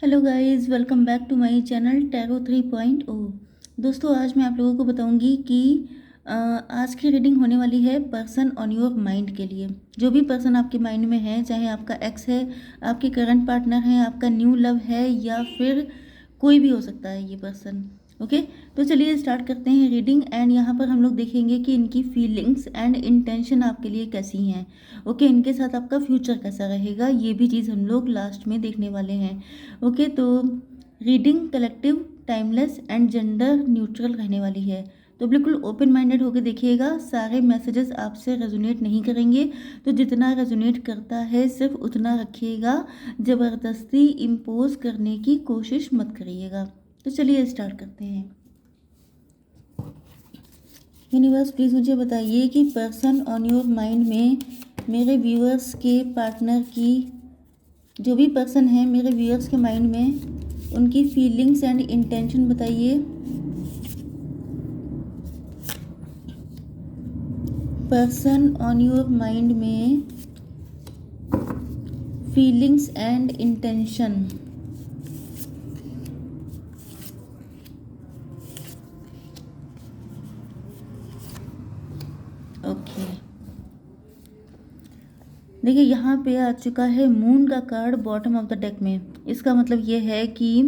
Hello guys, welcome back to my channel tarot 3.0। दोस्तों, आज मैं आप लोगों को बताऊंगी कि आज की रीडिंग होने वाली है पर्सन ऑन योर माइंड के लिए। जो भी पर्सन आपके माइंड में है, चाहे आपका एक्स है, आपके करंट पार्टनर है, आपका न्यू लव है, या फिर कोई भी हो सकता है ये पर्सन। ओके, तो चलिए स्टार्ट करते हैं रीडिंग। एंड यहाँ पर हम लोग देखेंगे कि इनकी फीलिंग्स एंड इंटेंशन आपके लिए कैसी हैं। ओके, इनके साथ आपका फ्यूचर कैसा रहेगा, ये भी चीज़ हम लोग लास्ट में देखने वाले हैं। ओके, तो reading collective, timeless and gender neutral रहने वाली है। तो बिल्कुल ओपन माइंडेड होकर देखिएगा। सारे मैसेजेस आपसे रेजोनेट नहीं करेंगे, तो जितना रेजोनेट करता है सिर्फ उतना रखिएगा। ज़बरदस्ती इम्पोज करने की कोशिश मत करिएगा। तो चलिए स्टार्ट करते हैं। यूनिवर्स, प्लीज़ मुझे बताइए कि पर्सन ऑन योर माइंड में मेरे व्यूअर्स के पार्टनर की, जो भी पर्सन है मेरे व्यूअर्स के माइंड में, उनकी फीलिंग्स एंड इंटेंशन बताइए। पर्सन ऑन योर माइंड में फीलिंग्स एंड इंटेंशन। ओके, देखिए यहाँ पे आ चुका है मून का card bottom of the deck में। इसका मतलब ये है कि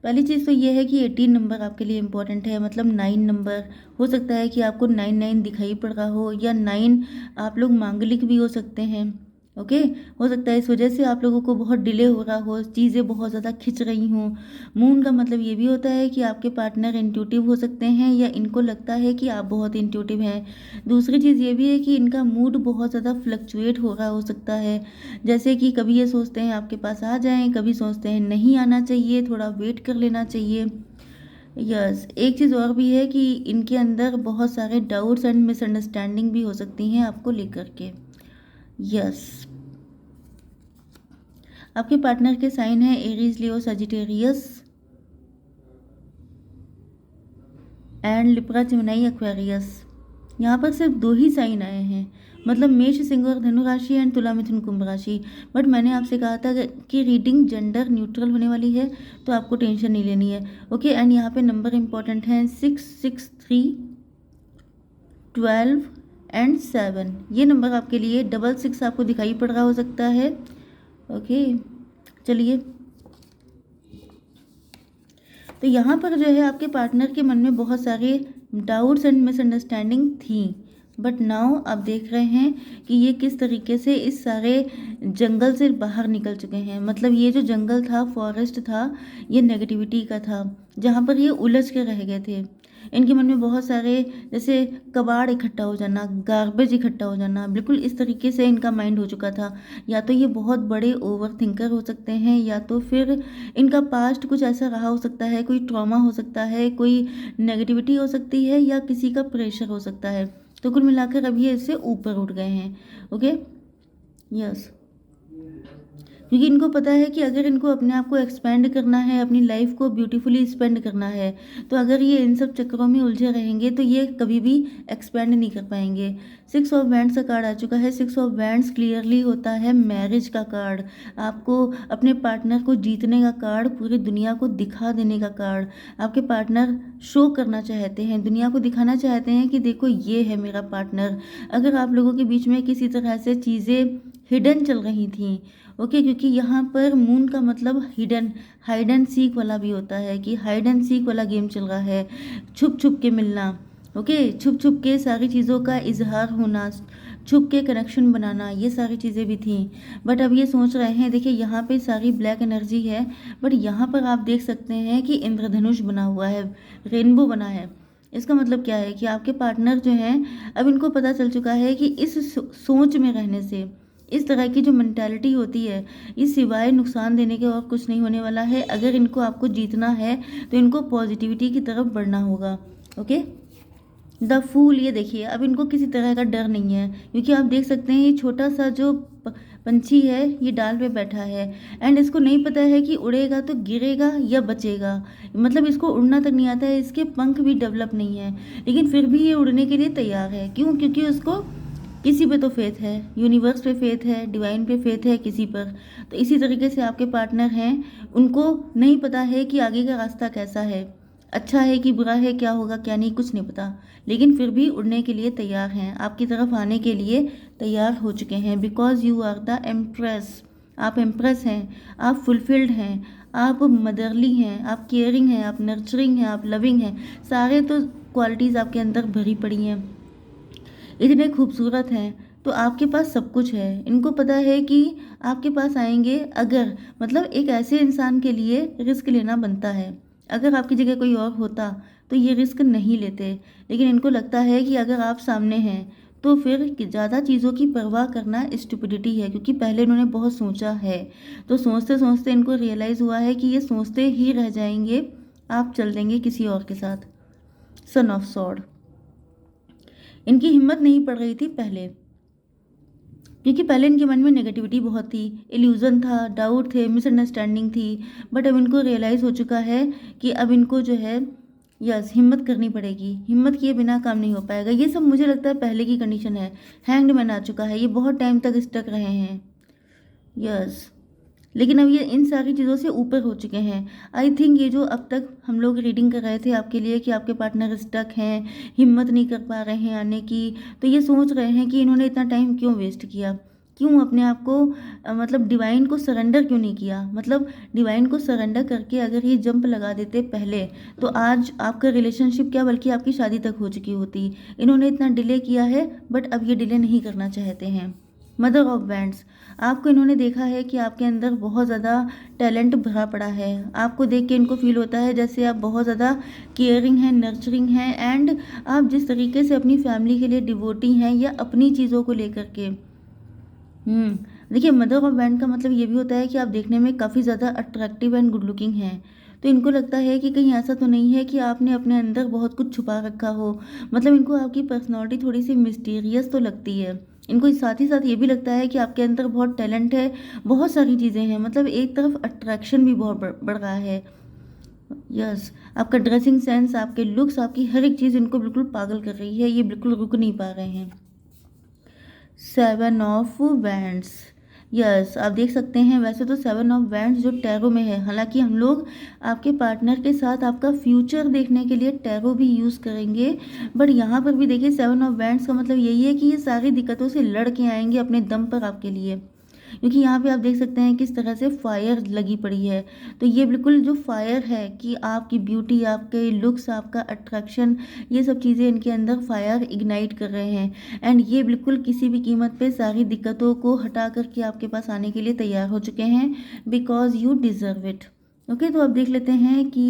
पहली चीज़ तो ये है कि 18 नंबर आपके लिए इम्पोर्टेंट है। मतलब 9 नंबर हो सकता है कि आपको 9 दिखाई पड़ रहा हो, या 9 आप लोग मांगलिक भी हो सकते हैं। ओके, हो सकता है इस वजह से आप लोगों को बहुत डिले हो रहा हो, चीज़ें बहुत ज़्यादा खिंच रही हों। मून का मतलब ये भी होता है कि आपके पार्टनर इंट्यूटिव हो सकते हैं, या इनको लगता है कि आप बहुत इंट्यूटिव हैं। दूसरी चीज़ ये भी है कि इनका मूड बहुत ज़्यादा फ्लक्चुएट हो रहा हो सकता है। जैसे कि कभी ये सोचते हैं आपके पास आ जाएं, कभी सोचते हैं नहीं आना चाहिए, थोड़ा वेट कर लेना चाहिए। यस, एक चीज़ और भी है कि इनके अंदर बहुत सारे डाउट्स एंड मिसअंडरस्टैंडिंग भी हो सकती हैं आपको लेकर के। यस, आपके पार्टनर के साइन है Aries, Leo, Sagittarius and Libra, Gemini, Aquarius. यहाँ पर सिर्फ 2 ही साइन आए हैं, मतलब मेष, सिंह और धनु राशि एंड तुला, मिथुन, कुंभ राशि। बट मैंने आपसे कहा था कि रीडिंग जेंडर न्यूट्रल होने वाली है, तो आपको टेंशन नहीं लेनी है। ओके, एंड यहाँ पे नंबर इंपॉर्टेंट हैं 6, 6, 3, 12 एंड 7। ये नंबर आपके लिए, 66 आपको दिखाई पड़ रहा हो सकता है। ओके, चलिए, तो यहाँ पर जो है आपके पार्टनर के मन में बहुत सारे डाउट्स एंड मिसअंडरस्टैंडिंग थी, बट नाउ आप देख रहे हैं कि ये किस तरीके से इस सारे जंगल से बाहर निकल चुके हैं। मतलब ये जो जंगल था, फॉरेस्ट था, ये नेगेटिविटी का था, जहाँ पर ये उलझ के रह गए थे। इनके मन में बहुत सारे, जैसे कबाड़ इकट्ठा हो जाना, गार्बेज इकट्ठा हो जाना, बिल्कुल इस तरीके से इनका माइंड हो चुका था। या तो ये बहुत बड़े ओवर थिंकर हो सकते हैं, या तो फिर इनका पास्ट कुछ ऐसा रहा हो सकता है, कोई ट्रॉमा हो सकता है, कोई नेगेटिविटी हो सकती है, या किसी का प्रेशर हो सकता है। तो कुल मिलाकर अब ये इससे ऊपर उठ गए हैं। ओके, यस, क्योंकि इनको पता है कि अगर इनको अपने आप को एक्सपेंड करना है, अपनी लाइफ को ब्यूटीफुली स्पेंड करना है, तो अगर ये इन सब चक्करों में उलझे रहेंगे तो ये कभी भी एक्सपेंड नहीं कर पाएंगे। 6 ऑफ वैंड्स का कार्ड आ चुका है। 6 ऑफ वैंड्स क्लियरली होता है मैरिज का कार्ड, आपको अपने पार्टनर को जीतने का कार्ड, पूरी दुनिया को दिखा देने का कार्ड। आपके पार्टनर शो करना चाहते हैं, दुनिया को दिखाना चाहते हैं कि देखो ये है मेरा पार्टनर। अगर आप लोगों के बीच में किसी तरह से चीज़ें हिडन चल रही थी, ओके, क्योंकि यहाँ पर मून का मतलब हिडन, हाइड एंड सीक वाला भी होता है, कि हाइड एंड सीक वाला गेम चल रहा है, छुप छुप के मिलना। ओके, छुप छुप के सारी चीज़ों का इजहार होना, छुप के कनेक्शन बनाना, ये सारी चीज़ें भी थी। बट अब ये सोच रहे हैं, देखिए यहाँ पे सारी ब्लैक एनर्जी है, बट यहाँ पर आप देख सकते हैं कि इंद्रधनुष बना हुआ है, रेनबो बना है। इसका मतलब क्या है कि आपके पार्टनर जो हैं, अब इनको पता चल चुका है कि इस सोच में रहने से, इस तरह की जो मेंटालिटी होती है, ये सिवाय नुकसान देने के और कुछ नहीं होने वाला है। अगर इनको आपको जीतना है तो इनको पॉजिटिविटी की तरफ बढ़ना होगा। ओके, द फूल, ये देखिए अब इनको किसी तरह का डर नहीं है, क्योंकि आप देख सकते हैं ये छोटा सा जो पंछी है, ये डाल पे बैठा है, एंड इसको नहीं पता है कि उड़ेगा तो गिरेगा या बचेगा। मतलब इसको उड़ना तक नहीं आता है, इसके पंख भी डेवलप नहीं है, लेकिन फिर भी ये उड़ने के लिए तैयार है। क्यों? क्योंकि उसको किसी पे तो फेथ है, यूनिवर्स पे फेथ है, डिवाइन पे फेथ है किसी पर। तो इसी तरीके से आपके पार्टनर हैं, उनको नहीं पता है कि आगे का रास्ता कैसा है, अच्छा है कि बुरा है, क्या होगा क्या नहीं, कुछ नहीं पता, लेकिन फिर भी उड़ने के लिए तैयार हैं, आपकी तरफ आने के लिए तैयार हो चुके हैं। Because you are the empress, आप एम्प्रेस हैं, आप फुलफिल्ड हैं, आप मदरली हैं, आप केयरिंग हैं, आप नर्चरिंग हैं, आप लविंग हैं, सारे तो क्वालिटीज़ आपके अंदर भरी पड़ी हैं, इतने खूबसूरत हैं। तो आपके पास सब कुछ है। इनको पता है कि आपके पास आएंगे, अगर मतलब एक ऐसे इंसान के लिए रिस्क लेना बनता है। अगर आपकी जगह कोई और होता तो ये रिस्क नहीं लेते, लेकिन इनको लगता है कि अगर आप सामने हैं तो फिर ज़्यादा चीज़ों की परवाह करना स्टुपिडिटी है, क्योंकि पहले इन्होंने बहुत सोचा है। तो सोचते सोचते इनको रियलाइज़ हुआ है कि ये सोचते ही रह जाएंगे, आप चल देंगे किसी और के साथ। सन ऑफ सॉर्ड, इनकी हिम्मत नहीं पड़ रही थी पहले, क्योंकि पहले इनके मन में नेगेटिविटी बहुत थी, इल्यूज़न था, डाउट थे, मिसअंडरस्टैंडिंग थी। बट अब इनको रियलाइज़ हो चुका है कि अब इनको जो है यस हिम्मत करनी पड़ेगी, हिम्मत किए बिना काम नहीं हो पाएगा। ये सब मुझे लगता है पहले की कंडीशन है। हैंग्ड मैन आ चुका है, ये बहुत टाइम तक स्टक रहे हैं यस, लेकिन अब ये इन सारी चीज़ों से ऊपर हो चुके हैं। आई थिंक ये जो अब तक हम लोग रीडिंग कर रहे थे आपके लिए कि आपके पार्टनर स्टक हैं, हिम्मत नहीं कर पा रहे हैं आने की, तो ये सोच रहे हैं कि इन्होंने इतना टाइम क्यों वेस्ट किया, क्यों अपने आप को मतलब डिवाइन को सरेंडर क्यों नहीं किया। मतलब डिवाइन को सरेंडर करके अगर ये जंप लगा देते पहले, तो आज आपका रिलेशनशिप क्या बल्कि आपकी शादी तक हो चुकी होती। इन्होंने इतना डिले किया है, बट अब ये डिले नहीं करना चाहते हैं। मदर ऑफ बैंड्स, आपको इन्होंने देखा है कि आपके अंदर बहुत ज़्यादा टैलेंट भरा पड़ा है। आपको देख के इनको फील होता है जैसे आप बहुत ज़्यादा केयरिंग हैं, नर्चरिंग हैं, एंड आप जिस तरीके से अपनी फैमिली के लिए डिवोटी हैं या अपनी चीज़ों को लेकर के। देखिए, मदर ऑफ बैंड का मतलब ये भी होता है कि आप देखने में काफ़ी ज़्यादा अट्रैक्टिव एंड गुड लुकिंग हैं। तो इनको लगता है कि कहीं ऐसा तो नहीं है कि आपने अपने अंदर बहुत कुछ छुपा रखा हो। मतलब इनको आपकी पर्सनैलिटी थोड़ी सी मिस्टीरियस तो लगती है। इनको साथ ही साथ ये भी लगता है कि आपके अंदर बहुत टैलेंट है, बहुत सारी चीज़ें हैं। मतलब एक तरफ अट्रैक्शन भी बहुत बढ़ रहा है यस। आपका ड्रेसिंग सेंस, आपके लुक्स, आपकी हर एक चीज़ इनको बिल्कुल पागल कर रही है, ये बिल्कुल रुक नहीं पा रहे हैं। 7 ऑफ वैंड्स, यस आप देख सकते हैं। वैसे तो 7 ऑफ वैंड्स जो टैरो में है, हालांकि हम लोग आपके पार्टनर के साथ आपका फ्यूचर देखने के लिए टैरो भी यूज़ करेंगे, बट यहाँ पर भी देखिए 7 ऑफ वैंड्स का मतलब यही है कि ये सारी दिक्कतों से लड़ के आएंगे अपने दम पर आपके लिए, क्योंकि यहाँ पे आप देख सकते हैं किस तरह से फायर लगी पड़ी है। तो ये बिल्कुल जो फायर है कि आपकी ब्यूटी, आपके लुक्स, आपका अट्रैक्शन, ये सब चीज़ें इनके अंदर फायर इग्नाइट कर रहे हैं। एंड ये बिल्कुल किसी भी कीमत पे सारी दिक्कतों को हटा करके आपके पास आने के लिए तैयार हो चुके हैं, because you deserve it. Okay, तो अब देख लेते हैं कि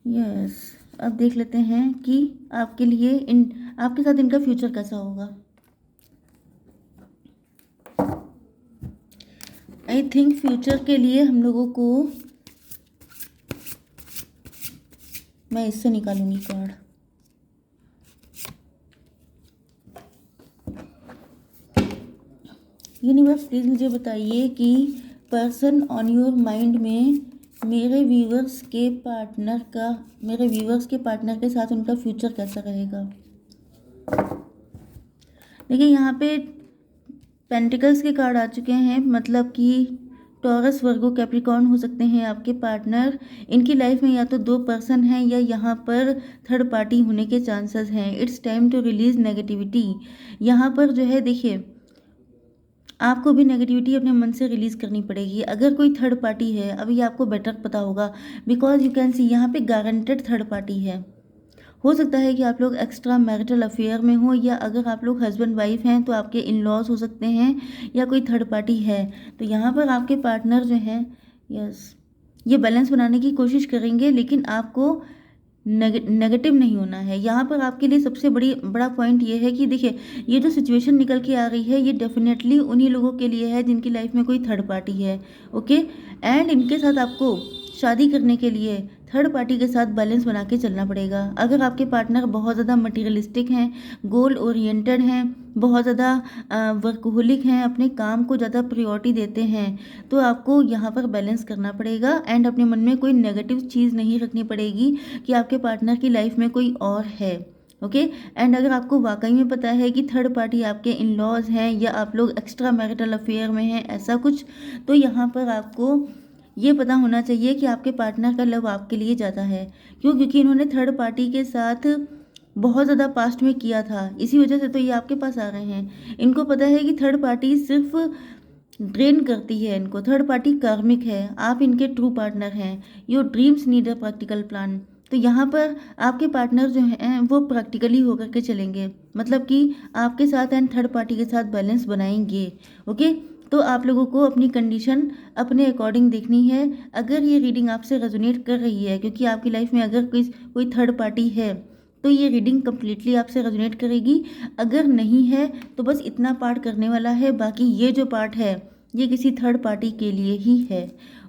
यस अब देख लेते हैं कि आपके लिए आपके साथ इनका फ्यूचर कैसा होगा। आई थिंक फ्यूचर के लिए हम लोगों को, मैं इससे निकालूंगी कार्ड। यूनिवर्स प्लीज़ मुझे बताइए कि पर्सन ऑन योर माइंड में मेरे व्यूवर्स के पार्टनर के साथ उनका फ्यूचर कैसा रहेगा। देखिए, यहाँ पे पेंटिकल्स के कार्ड आ चुके हैं, मतलब कि टॉरस, वर्गो, कैप्रिकॉर्न हो सकते हैं आपके पार्टनर। इनकी लाइफ में या तो 2 पर्सन हैं या यहाँ पर थर्ड पार्टी होने के चांसेस हैं। It's time to release negativity. यहाँ पर जो है देखिए, आपको भी नेगेटिविटी अपने मन से रिलीज़ करनी पड़ेगी। अगर कोई थर्ड पार्टी है, अभी आपको बेटर पता होगा, बिकॉज यू कैन सी यहाँ पे गारंटेड थर्ड पार्टी है। हो सकता है कि आप लोग एक्स्ट्रा मैरिटल अफेयर में हो, या अगर आप लोग हस्बैंड वाइफ हैं तो आपके इन लॉज हो सकते हैं, या कोई थर्ड पार्टी है। तो यहाँ पर आपके पार्टनर जो हैं यस, ये बैलेंस बनाने की कोशिश करेंगे, लेकिन आपको नेगेटिव नहीं होना है। यहाँ पर आपके लिए सबसे बड़ा पॉइंट ये है कि देखिए, ये जो सिचुएशन निकल के आ रही है, ये डेफिनेटली उन्हीं लोगों के लिए है जिनकी लाइफ में कोई थर्ड पार्टी है। ओके, एंड इनके साथ आपको शादी करने के लिए थर्ड पार्टी के साथ बैलेंस बना के चलना पड़ेगा। अगर आपके पार्टनर बहुत ज़्यादा मटीरियलिस्टिक हैं, गोल ओरिएंटेड हैं, बहुत ज़्यादा वर्कहोलिक हैं, अपने काम को ज़्यादा प्रायोरिटी देते हैं, तो आपको यहाँ पर बैलेंस करना पड़ेगा। एंड अपने मन में कोई नेगेटिव चीज़ नहीं रखनी पड़ेगी कि आपके पार्टनर की लाइफ में कोई और है। ओके। एंड अगर आपको वाकई में पता है कि थर्ड पार्टी आपके इन लॉज हैं या आप लोग एक्स्ट्रा मैरिटल अफेयर में हैं ऐसा कुछ, तो यहाँ पर आपको ये पता होना चाहिए कि आपके पार्टनर का लव आपके लिए ज़्यादा है। क्यों? क्योंकि इन्होंने थर्ड पार्टी के साथ बहुत ज़्यादा पास्ट में किया था, इसी वजह से तो ये आपके पास आ रहे हैं। इनको पता है कि थर्ड पार्टी सिर्फ ड्रेन करती है इनको, थर्ड पार्टी कार्मिक है, आप इनके ट्रू पार्टनर हैं। Your dreams need a practical plan. तो यहाँ पर आपके पार्टनर जो हैं वो प्रैक्टिकली होकर के चलेंगे, मतलब कि आपके साथ एंड थर्ड पार्टी के साथ बैलेंस बनाएंगे। ओके। तो आप लोगों को अपनी कंडीशन अपने अकॉर्डिंग देखनी है। अगर ये रीडिंग आपसे रेजोनेट कर रही है, क्योंकि आपकी लाइफ में अगर कोई थर्ड पार्टी है तो ये रीडिंग कम्प्लीटली आपसे रेजोनेट करेगी। अगर नहीं है तो बस इतना पार्ट करने वाला है, बाकी ये जो पार्ट है ये किसी थर्ड पार्टी के लिए ही है।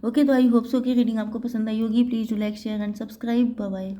ओके, तो आई होप सो कि रीडिंग आपको पसंद आई होगी। Please do like share and subscribe. Bye bye.